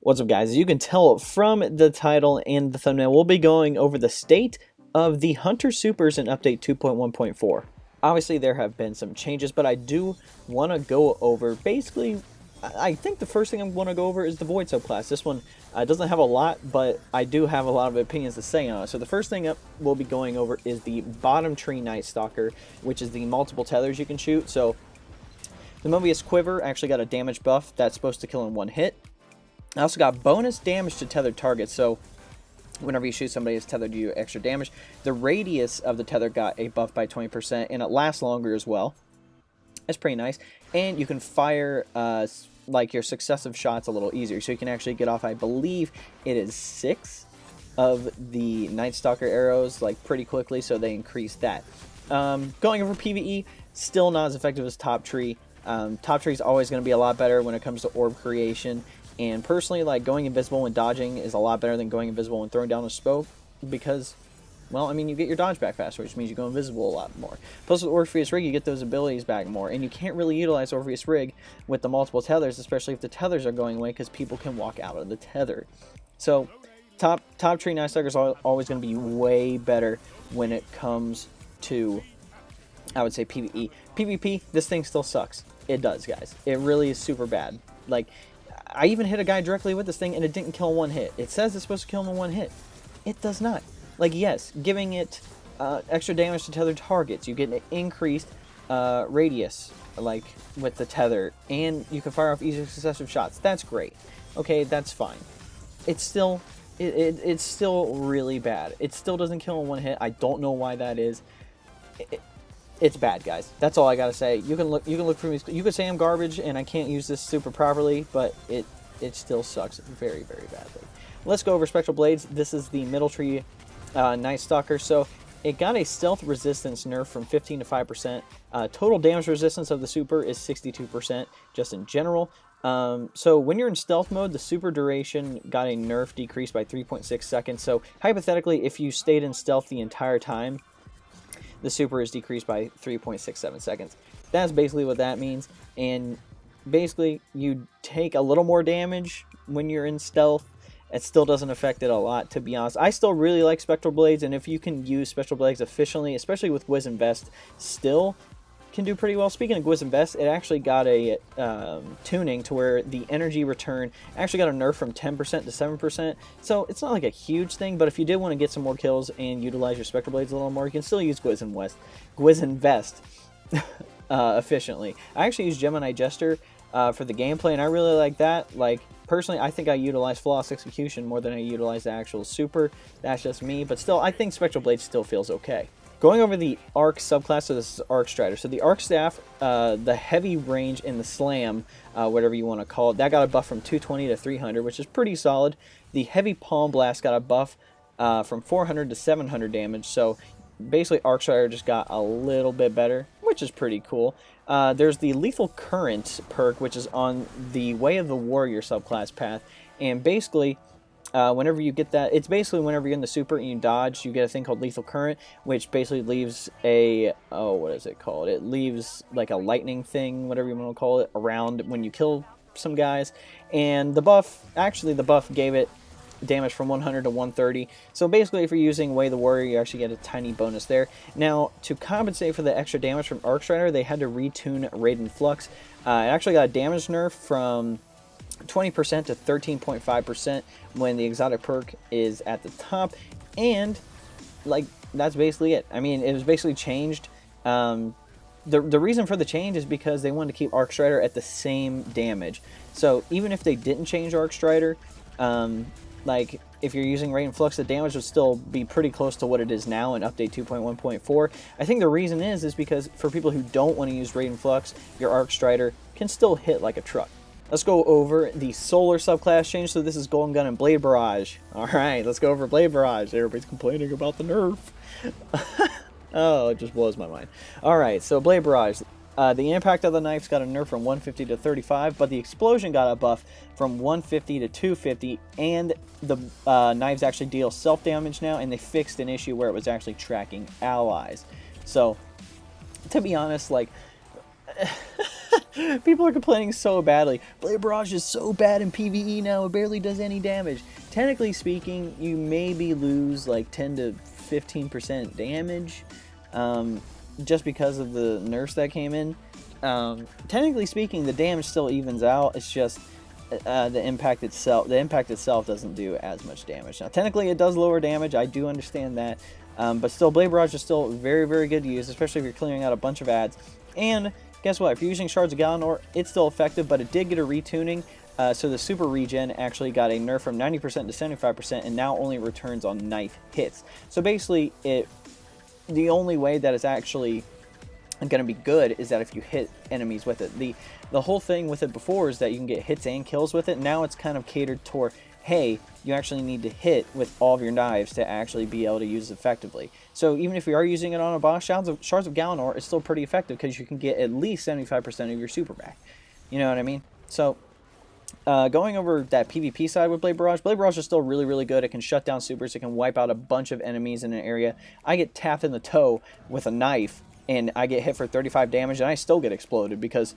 What's up, guys? As you can tell from the title and the thumbnail, we'll be going over the state of the Hunter Supers in Update 2.1.4. Obviously, there have been some changes, but I do want to go over, basically, I think the first thing I want to go over is the Void Subclass. This one doesn't have a lot, but I do have a lot of opinions to say on it. So the first thing we'll be going over is the Bottom Tree Night Stalker, which is the multiple tethers you can shoot. So the Moebius Quiver actually got a damage buff that's supposed to kill in one hit. I also got bonus damage to tethered targets, so whenever you shoot somebody that's tethered, you do extra damage. The radius of the tether got a buff by 20%, and it lasts longer as well. That's pretty nice. And you can fire like your successive shots a little easier, so you can actually get off, I believe it is 6 of the Night Stalker arrows like pretty quickly, so they increase that. Going over PvE, still not as effective as Top Tree. Top Tree is always going to be a lot better when it comes to orb creation. And personally, like, going invisible and dodging is a lot better than going invisible and throwing down a smoke, because, well, I mean, you get your dodge back faster, which means you go invisible a lot more. Plus, with Orpheus Rig, you get those abilities back more, and you can't really utilize Orpheus Rig with the multiple tethers, especially if the tethers are going away, because people can walk out of the tether. So, Top Tree Night Stalker is always going to be way better when it comes to, I would say, PvE. PvP, this thing still sucks. It does, guys. It really is super bad. Like, I even hit a guy directly with this thing and it didn't kill in one hit. It says it's supposed to kill him in one hit. It does not. Like, yes, giving it extra damage to tethered targets. You get an increased radius, like, with the tether. And you can fire off easy successive shots. That's great. Okay, that's fine. It's still, it's still really bad. It still doesn't kill in one hit. I don't know why that is. It's bad, guys. That's all I gotta say. You can look for me. You could say I'm garbage and I can't use this super properly, but it still sucks very, very badly. Let's go over Spectral Blades. This is the Middle Tree Night Stalker. So it got a stealth resistance nerf from 15 to 5%. Total damage resistance of the super is 62%, just in general. So when you're in stealth mode, the super duration got a nerf decreased by 3.6 seconds. So hypothetically, if you stayed in stealth the entire time, the super is decreased by 3.67 seconds. That's basically what that means. And basically, you take a little more damage when you're in stealth. It still doesn't affect it a lot, to be honest. I still really like Spectral Blades, and if you can use Spectral Blades efficiently, especially with Wiz and Vest, still can do pretty well. Speaking of Wiz and Vest, it actually got a tuning to where the energy return actually got a nerf from 10% to 7%. So it's not like a huge thing, but if you did want to get some more kills and utilize your Spectral Blades a little more, you can still use Gwiz and Vest efficiently. I actually use Gemini Jester for the gameplay, and I really like that. Like, personally, I think I utilize Flawless Execution more than I utilize the actual super. That's just me, but still, I think Spectral Blade still feels okay. Going over the Arc subclass, so this is Arcstriders. So the Arc Staff, the heavy range and the slam, whatever you want to call it, that got a buff from 220 to 300, which is pretty solid. The heavy Palm Blast got a buff from 400 to 700 damage. So basically, Arcstrider just got a little bit better, which is pretty cool. There's the Lethal Current perk, which is on the Way of the Warrior subclass path, and basically, whenever you get that, it's basically whenever you're in the super and you dodge, you get a thing called Lethal Current, which basically leaves a, what is it called? It leaves like a lightning thing, whatever you want to call it, around when you kill some guys. And the buff, actually the buff gave it damage from 100 to 130. So basically, if you're using Way of the Warrior, you actually get a tiny bonus there. Now, to compensate for the extra damage from Arcstrider, they had to retune Raiden Flux. It actually got a damage nerf from 20% to 13.5% when the exotic perk is at the top, and like, that's basically it. I mean, it was basically changed. The reason for the change is because they wanted to keep Arcstrider at the same damage. So even if they didn't change Arcstrider, like, if you're using Raiden Flux, the damage would still be pretty close to what it is now in Update 2.1.4. I think the reason is because for people who don't want to use Raiden Flux, your Arcstrider can still hit like a truck. Let's go over the Solar subclass change. So this is Golden Gun and Blade Barrage. Alright, let's go over Blade Barrage. Everybody's complaining about the nerf. Oh, it just blows my mind. Alright, so Blade Barrage. The impact of the knives got a nerf from 150 to 35, but the explosion got a buff from 150 to 250, and the knives actually deal self-damage now, and they fixed an issue where it was actually tracking allies. So, to be honest, like, People are complaining so badly. Blade Barrage is so bad in PvE now, it barely does any damage. Technically speaking, you maybe lose like 10 to 15% damage just because of the nerfs that came in. Technically speaking, the damage still evens out. It's just the impact itself doesn't do as much damage. Now, technically, it does lower damage. I do understand that. But still, Blade Barrage is still very, very good to use, especially if you're clearing out a bunch of ads. And guess what? If you're using Shards of Galanor, it's still effective, but it did get a retuning. So the super regen actually got a nerf from 90% to 75%, and now only returns on knife hits. So basically, the only way that it's actually going to be good is that if you hit enemies with it. The whole thing with it before is that you can get hits and kills with it. Now it's kind of catered toward, hey, you actually need to hit with all of your knives to actually be able to use it effectively. So even if you are using it on a boss, Shards of Galanor is still pretty effective because you can get at least 75% of your super back. You know what I mean? So going over that PvP side with Blade Barrage is still really, really good. It can shut down supers. It can wipe out a bunch of enemies in an area. I get tapped in the toe with a knife, and I get hit for 35 damage, and I still get exploded because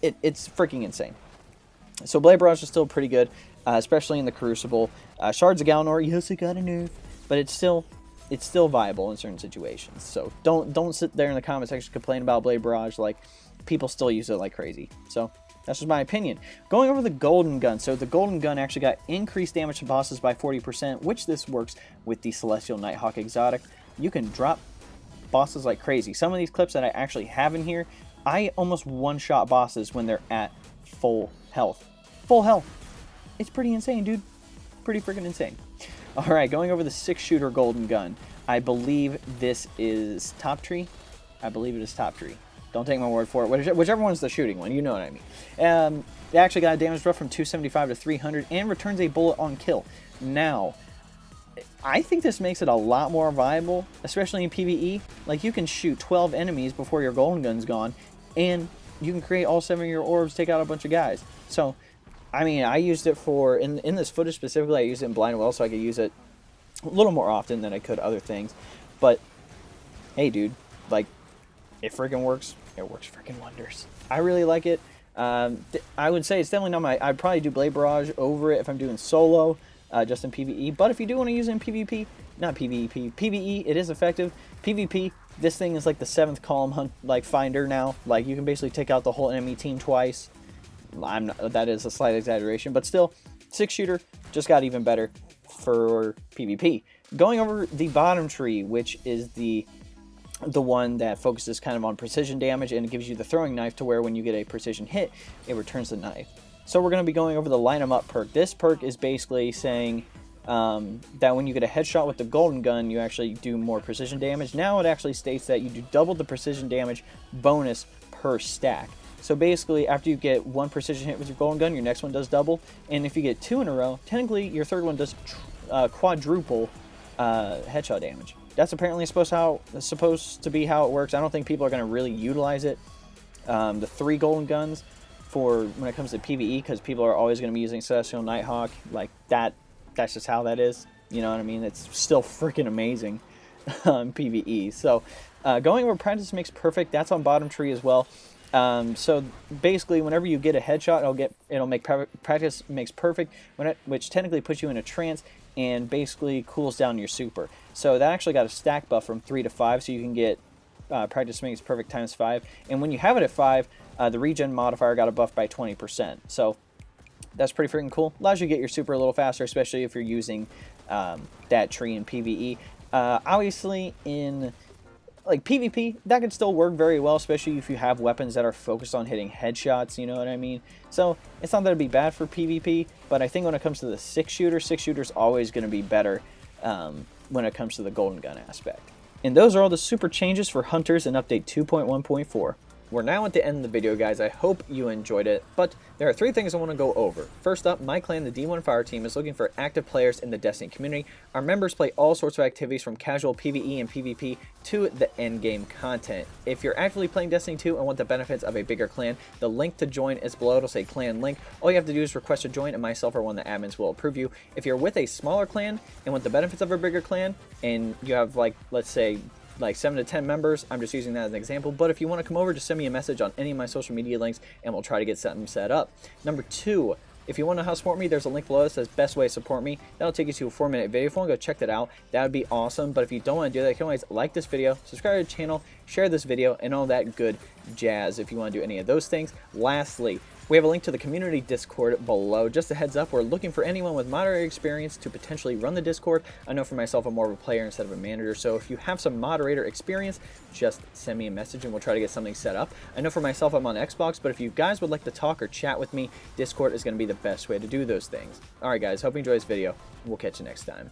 it's freaking insane. So Blade Barrage is still pretty good, especially in the Crucible. Shards of Galanor, yes, it got a nerf, but it's still viable in certain situations. So don't sit there in the comment section complain about Blade Barrage. Like, people still use it like crazy. So that's just my opinion. Going over the Golden Gun. So the Golden Gun actually got increased damage to bosses by 40%, which this works with the Celestial Nighthawk exotic. You can drop bosses like crazy. Some of these clips that I actually have in here, I almost one-shot bosses when they're at full health. Full health. It's pretty insane, dude. Pretty freaking insane. Alright, going over the 6-shooter Golden Gun. I believe this is Top Tree. I believe it is Top Tree. Don't take my word for it. Whichever one's the shooting one, you know what I mean. It actually got a damage buff from 275 to 300 and returns a bullet on kill. Now, I think this makes it a lot more viable, especially in PvE. Like, you can shoot 12 enemies before your Golden Gun's gone, and you can create all 7 of your orbs, take out a bunch of guys. So, I mean, I used it for, in this footage specifically, I used it in Blind Well, so I could use it a little more often than I could other things. But, hey, dude, like, it freaking works. It works freaking wonders. I really like it. I would say it's definitely not my... I'd probably do Blade Barrage over it if I'm doing solo, just in PvE. But if you do want to use it in PvP, not PvP, PvE, it is effective. PvP, this thing is like the 7th column hunt, like, finder now. Like, you can basically take out the whole enemy team twice. That is a slight exaggeration, but still, 6-shooter just got even better for PvP. Going over the bottom tree, which is the one that focuses kind of on precision damage, and it gives you the throwing knife to where when you get a precision hit, it returns the knife. So we're going to be going over the Line 'em Up perk. This perk is basically saying that when you get a headshot with the Golden Gun, you actually do more precision damage. Now it actually states that you do double the precision damage bonus per stack. So basically, after you get 1 precision hit with your Golden Gun, your next one does double. And if you get 2 in a row, technically your third one does quadruple headshot damage. That's apparently supposed to be how it works. I don't think people are going to really utilize it. The 3 Golden Guns for when it comes to PvE, because people are always going to be using Celestial Nighthawk. Like, that's just how that is. You know what I mean? It's still freaking amazing on PvE. So going over Practice Makes Perfect, that's on bottom tree as well. So basically, whenever you get a headshot, it'll make Practice Makes Perfect, which technically puts you in a trance and basically cools down your super. So that actually got a stack buff from 3 to 5, so you can get Practice Makes Perfect times 5. And when you have it at 5, the regen modifier got a buff by 20%. So that's pretty freaking cool. Allows you to get your super a little faster, especially if you're using that tree in PvE. Obviously, in like PvP, that could still work very well, especially if you have weapons that are focused on hitting headshots, you know what I mean? So it's not that it'd be bad for PvP, but I think when it comes to the 6-shooter's always going to be better when it comes to the Golden Gun aspect. And those are all the super changes for Hunters in Update 2.1.4. We're now at the end of the video, guys. I hope you enjoyed it, but there are 3 things I want to go over. First up, my clan, the D1 Fire Team, is looking for active players in the Destiny community. Our members play all sorts of activities from casual PvE and PvP to the endgame content. If you're actively playing Destiny 2 and want the benefits of a bigger clan, the link to join is below. It'll say clan link. All you have to do is request to join, and myself or one of the admins will approve you. If you're with a smaller clan and want the benefits of a bigger clan, and you have, like, let's say like 7 to 10 members. I'm just using that as an example, but if you want to come over, just send me a message on any of my social media links and we'll try to get something set up. Number 2, if you want to know how to support me, there's a link below that says best way to support me. That'll take you to a 4-minute video. If you want to go check that out, that would be awesome. But if you don't want to do that, you can always like this video, subscribe to the channel, share this video, and all that good jazz if you want to do any of those things. Lastly, we have a link to the community Discord below. Just a heads up, we're looking for anyone with moderator experience to potentially run the Discord. I know for myself, I'm more of a player instead of a manager, so if you have some moderator experience, just send me a message and we'll try to get something set up. I know for myself, I'm on Xbox, but if you guys would like to talk or chat with me, Discord is going to be the best way to do those things. Alright guys, hope you enjoy this video. We'll catch you next time.